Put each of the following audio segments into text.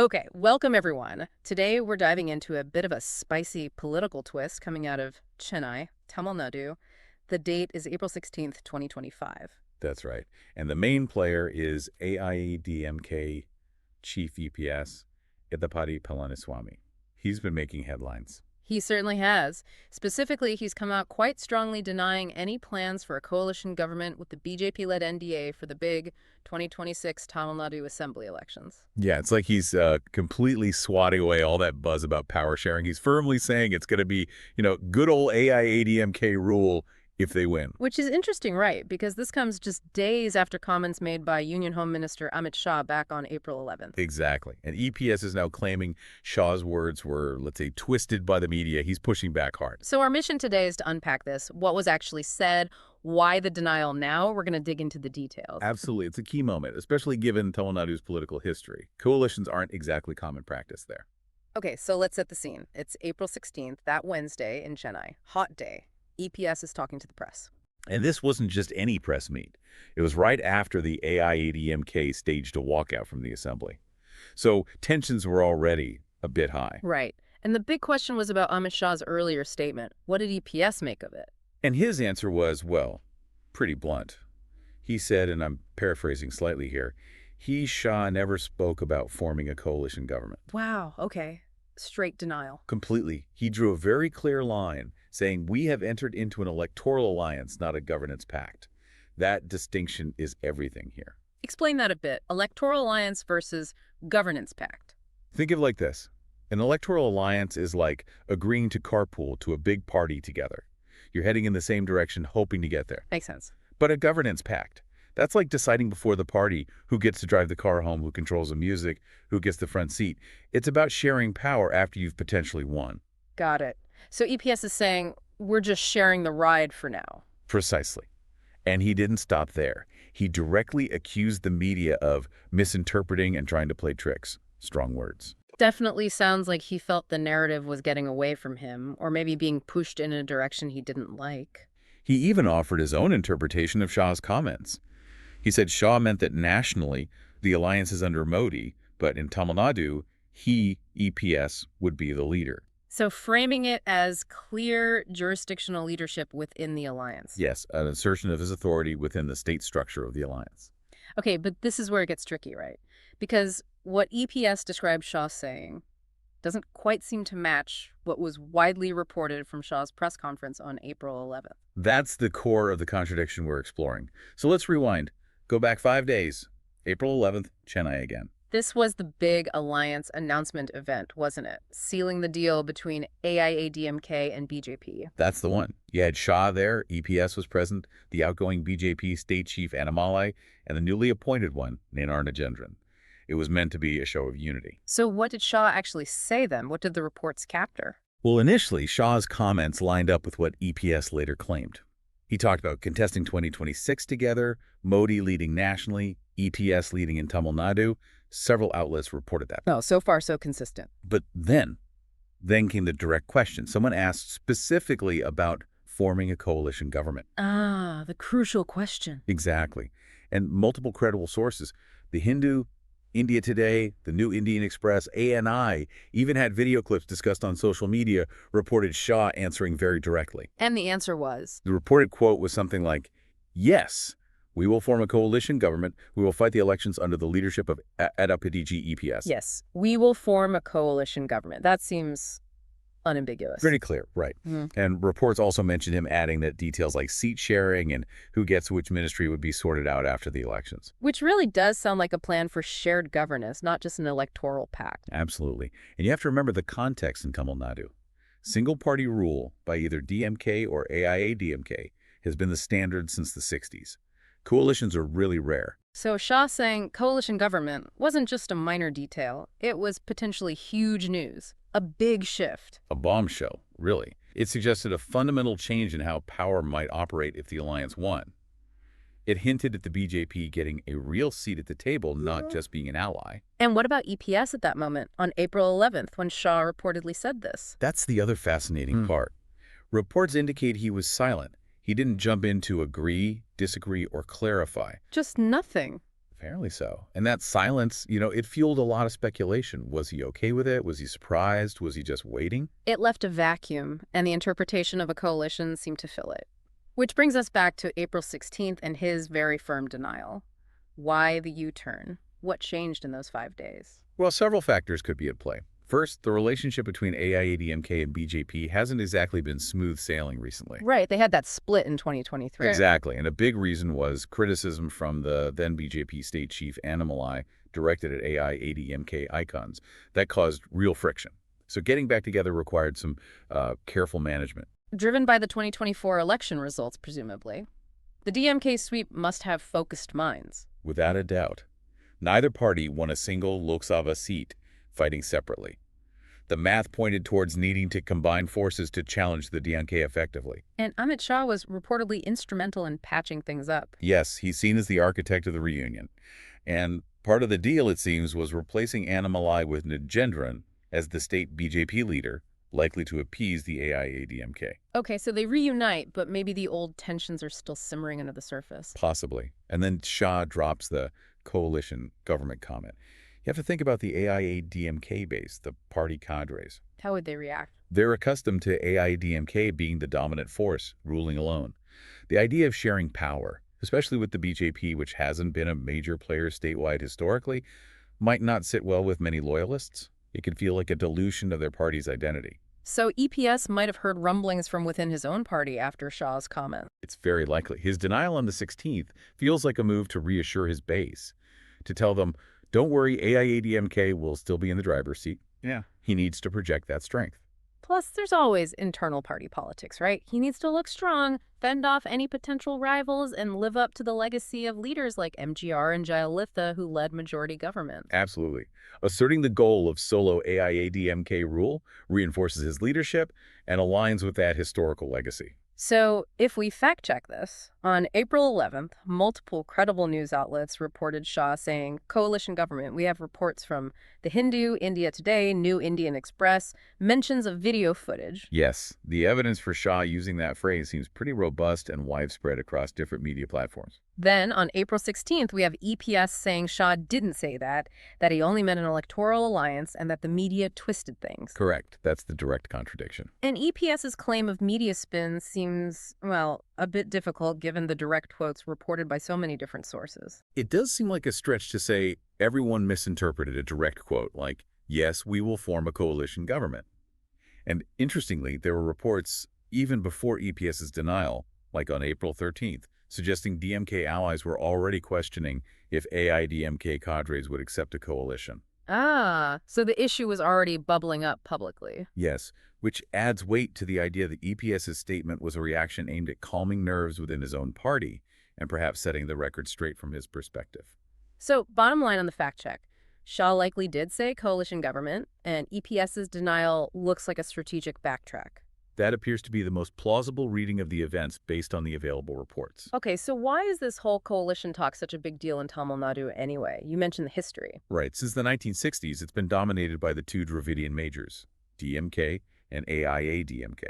Okay, welcome everyone. Today we're diving into a bit of a spicy political twist coming out of Chennai, Tamil Nadu. The date is April 16th, 2025. That's right. And the main player is AIADMK Chief EPS, Edappadi Palaniswami. He's been making headlines. He certainly has. Specifically, he's come out quite strongly denying any plans for a coalition government with the BJP-led NDA for the big 2026 Tamil Nadu Assembly elections. Yeah, it's like he's completely swatting away all that buzz about power sharing. He's firmly saying it's going to be, good old AIADMK rule if they win. Which is interesting, right? Because this comes just days after comments made by Union Home Minister Amit Shah back on April 11th. Exactly. And EPS is now claiming Shah's words were, let's say, twisted by the media. He's pushing back hard. So our mission today is to unpack this, what was actually said, why the denial now. We're going to dig into the details. Absolutely. It's a key moment, especially given Tamil Nadu's political history. Coalitions aren't exactly common practice there. Okay, so let's set the scene. It's April 16th, that Wednesday in Chennai. Hot day. EPS is talking to the press. And this wasn't just any press meet. It was right after the AIADMK staged a walkout from the assembly. So tensions were already a bit high. Right. And the big question was about Amit Shah's earlier statement. What did EPS make of it? And his answer was, well, pretty blunt. He said, and I'm paraphrasing slightly here, Shah never spoke about forming a coalition government. Wow, okay. Straight denial. Completely. He drew a very clear line, saying we have entered into an electoral alliance, not a governance pact. That distinction is everything here. Explain that a bit. Electoral alliance versus governance pact. Think of it like this. An electoral alliance is like agreeing to carpool to a big party together. You're heading in the same direction, hoping to get there. Makes sense. But a governance pact, that's like deciding before the party who gets to drive the car home, who controls the music, who gets the front seat. It's about sharing power after you've potentially won. Got it. So EPS is saying, we're just sharing the ride for now. Precisely. And he didn't stop there. He directly accused the media of misinterpreting and trying to play tricks. Strong words. Definitely sounds like he felt the narrative was getting away from him, or maybe being pushed in a direction he didn't like. He even offered his own interpretation of Shah's comments. He said Shah meant that nationally, the alliance is under Modi, but in Tamil Nadu, he, EPS, would be the leader. So framing it as clear jurisdictional leadership within the alliance. Yes, an assertion of his authority within the state structure of the alliance. Okay, but this is where it gets tricky, right? Because what EPS described Shah saying doesn't quite seem to match what was widely reported from Shah's press conference on April 11th. That's the core of the contradiction we're exploring. So let's rewind. Go back 5 days. April 11th, Chennai again. This was the big alliance announcement event, wasn't it? Sealing the deal between AIADMK and BJP. That's the one. You had Shah there, EPS was present, the outgoing BJP state chief Annamalai, and the newly appointed one, Nanar Nagendran. It was meant to be a show of unity. So what did Shah actually say then? What did the reports capture? Well, initially, Shah's comments lined up with what EPS later claimed. He talked about contesting 2026 together, Modi leading nationally, EPS leading in Tamil Nadu. Several outlets reported that. Oh, so far so consistent. But then came the direct question. Someone asked specifically about forming a coalition government. Ah, the crucial question. Exactly. And multiple credible sources. The Hindu, India Today, the New Indian Express, ANI, even had video clips discussed on social media, reported Shah answering very directly. And the answer was? The reported quote was something like, yes, we will form a coalition government. We will fight the elections under the leadership of Edappadi K EPS. Yes, we will form a coalition government. That seems unambiguous. Pretty clear, right. And reports also mentioned him adding that details like seat sharing and who gets which ministry would be sorted out after the elections. Which really does sound like a plan for shared governance, not just an electoral pact. Absolutely. And you have to remember the context in Tamil Nadu. Single-party rule by either DMK or AIADMK has been the standard since the 60s. Coalitions are really rare. So Shah saying coalition government wasn't just a minor detail. It was potentially huge news. A big shift. A bombshell, really. It suggested a fundamental change in how power might operate if the alliance won. It hinted at the BJP getting a real seat at the table, not just being an ally. And what about EPS at that moment, on April 11th, when Shah reportedly said this? That's the other fascinating part. Reports indicate he was silent. He didn't jump in to agree, disagree, or clarify. Just nothing. Apparently so. And that silence, it fueled a lot of speculation. Was he okay with it? Was he surprised? Was he just waiting? It left a vacuum, and the interpretation of a coalition seemed to fill it. Which brings us back to April 16th and his very firm denial. Why the U-turn? What changed in those 5 days? Well, several factors could be at play. First, the relationship between AIADMK and BJP hasn't exactly been smooth sailing recently. Right, they had that split in 2023. Exactly, and a big reason was criticism from the then BJP state chief Annamalai directed at AIADMK icons. That caused real friction. So getting back together required some careful management. Driven by the 2024 election results, presumably. The DMK sweep must have focused minds. Without a doubt. Neither party won a single Lok Sabha seat, fighting separately. The math pointed towards needing to combine forces to challenge the DMK effectively. And Amit Shah was reportedly instrumental in patching things up. Yes, he's seen as the architect of the reunion. And part of the deal, it seems, was replacing Annamalai with Nagendran as the state BJP leader, likely to appease the AIADMK. Okay, so they reunite, but maybe the old tensions are still simmering under the surface. Possibly. And then Shah drops the coalition government comment. You have to think about the AIADMK base, the party cadres. How would they react? They're accustomed to AIADMK being the dominant force, ruling alone. The idea of sharing power, especially with the BJP, which hasn't been a major player statewide historically, might not sit well with many loyalists. It could feel like a dilution of their party's identity. So EPS might have heard rumblings from within his own party after Shah's comment. It's very likely. His denial on the 16th feels like a move to reassure his base, to tell them, don't worry, AIADMK will still be in the driver's seat. Yeah. He needs to project that strength. Plus, there's always internal party politics, right? He needs to look strong, fend off any potential rivals, and live up to the legacy of leaders like MGR and Jayalalitha who led majority government. Absolutely. Asserting the goal of solo AIADMK rule reinforces his leadership and aligns with that historical legacy. So, if we fact-check this, on April 11th, multiple credible news outlets reported Shah saying, coalition government. We have reports from The Hindu, India Today, New Indian Express, mentions of video footage. Yes, the evidence for Shah using that phrase seems pretty robust and widespread across different media platforms. Then, on April 16th, we have EPS saying Shah didn't say that he only meant an electoral alliance, and that the media twisted things. Correct. That's the direct contradiction. And EPS's claim of media spin seems, well, a bit difficult given the direct quotes reported by so many different sources. It does seem like a stretch to say everyone misinterpreted a direct quote like, yes, we will form a coalition government. And interestingly, there were reports even before EPS's denial, like on April 13th, suggesting DMK allies were already questioning if AIADMK cadres would accept a coalition. Ah, so the issue was already bubbling up publicly. Yes, which adds weight to the idea that EPS's statement was a reaction aimed at calming nerves within his own party and perhaps setting the record straight from his perspective. So, bottom line on the fact check, Shah likely did say coalition government, and EPS's denial looks like a strategic backtrack. That appears to be the most plausible reading of the events based on the available reports. Okay, so why is this whole coalition talk such a big deal in Tamil Nadu anyway? You mentioned the history. Right. Since the 1960s, it's been dominated by the two Dravidian majors, DMK and AIADMK.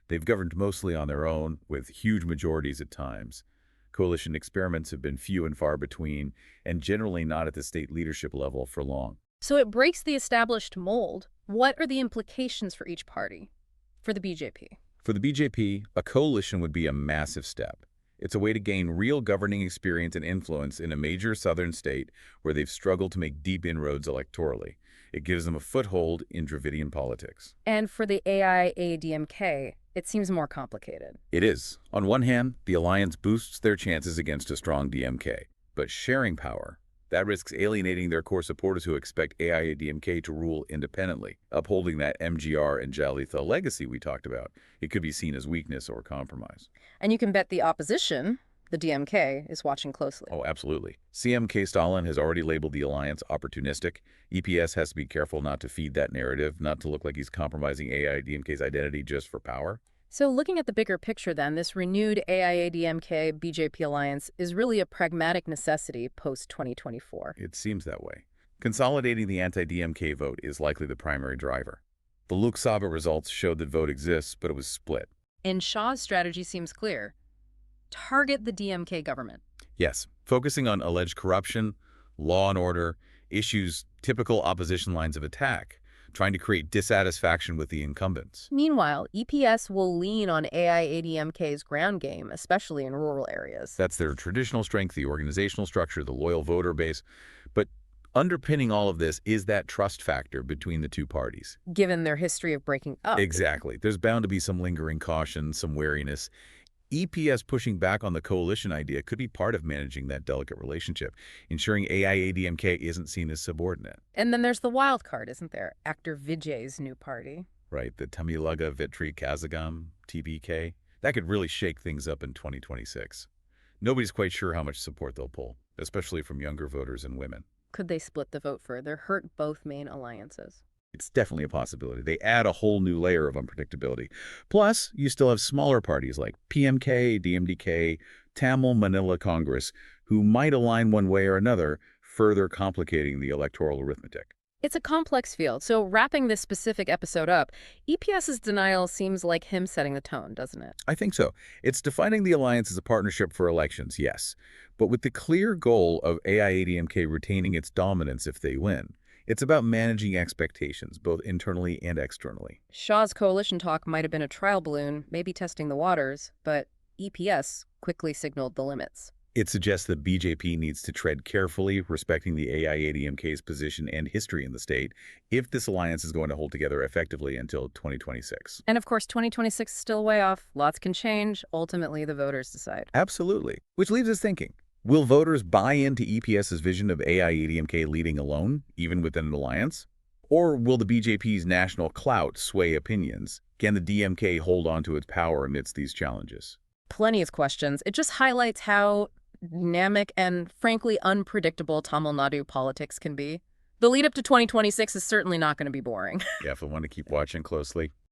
They've governed mostly on their own, with huge majorities at times. Coalition experiments have been few and far between, and generally not at the state leadership level for long. So it breaks the established mold. What are the implications for each party? For the BJP? For the BJP, a coalition would be a massive step. It's a way to gain real governing experience and influence in a major southern state where they've struggled to make deep inroads electorally. It gives them a foothold in Dravidian politics. And for the AIADMK, it seems more complicated. It is. On one hand, the alliance boosts their chances against a strong DMK. But sharing power, that risks alienating their core supporters who expect AIADMK to rule independently. Upholding that MGR and Jayalalitha legacy we talked about, it could be seen as weakness or compromise. And you can bet the opposition, the DMK, is watching closely. Oh, absolutely. CMK Stalin has already labeled the alliance opportunistic. EPS has to be careful not to feed that narrative, not to look like he's compromising AIADMK's identity just for power. So looking at the bigger picture then, this renewed AIADMK-BJP alliance is really a pragmatic necessity post-2024. It seems that way. Consolidating the anti-DMK vote is likely the primary driver. The Lok Sabha results showed that vote exists, but it was split. And Shah's strategy seems clear. Target the DMK government. Yes, focusing on alleged corruption, law and order, issues typical opposition lines of attack, trying to create dissatisfaction with the incumbents. Meanwhile, EPS will lean on AIADMK's ground game, especially in rural areas. That's their traditional strength, the organizational structure, the loyal voter base. But underpinning all of this is that trust factor between the two parties. Given their history of breaking up. Exactly. There's bound to be some lingering caution, some wariness. EPS pushing back on the coalition idea could be part of managing that delicate relationship, ensuring AIADMK isn't seen as subordinate. And then there's the wild card, isn't there? Actor Vijay's new party. Right, the Tamilaga Vitri Kazagam, TBK. That could really shake things up in 2026. Nobody's quite sure how much support they'll pull, especially from younger voters and women. Could they split the vote further, hurt both main alliances? It's definitely a possibility. They add a whole new layer of unpredictability. Plus, you still have smaller parties like PMK, DMDK, Tamil Manila Congress, who might align one way or another, further complicating the electoral arithmetic. It's a complex field, so wrapping this specific episode up, EPS's denial seems like him setting the tone, doesn't it? I think so. It's defining the alliance as a partnership for elections, yes, but with the clear goal of AIADMK retaining its dominance if they win. It's about managing expectations, both internally and externally. Shah's coalition talk might have been a trial balloon, maybe testing the waters, but EPS quickly signaled the limits. It suggests that BJP needs to tread carefully, respecting the AIADMK's position and history in the state, if this alliance is going to hold together effectively until 2026. And of course, 2026 is still way off. Lots can change. Ultimately, the voters decide. Absolutely. Which leaves us thinking, will voters buy into EPS's vision of AIADMK leading alone, even within an alliance? Or will the BJP's national clout sway opinions? Can the DMK hold on to its power amidst these challenges? Plenty of questions. It just highlights how dynamic and, frankly, unpredictable Tamil Nadu politics can be. The lead up to 2026 is certainly not going to be boring. Yeah, if I want to keep watching closely.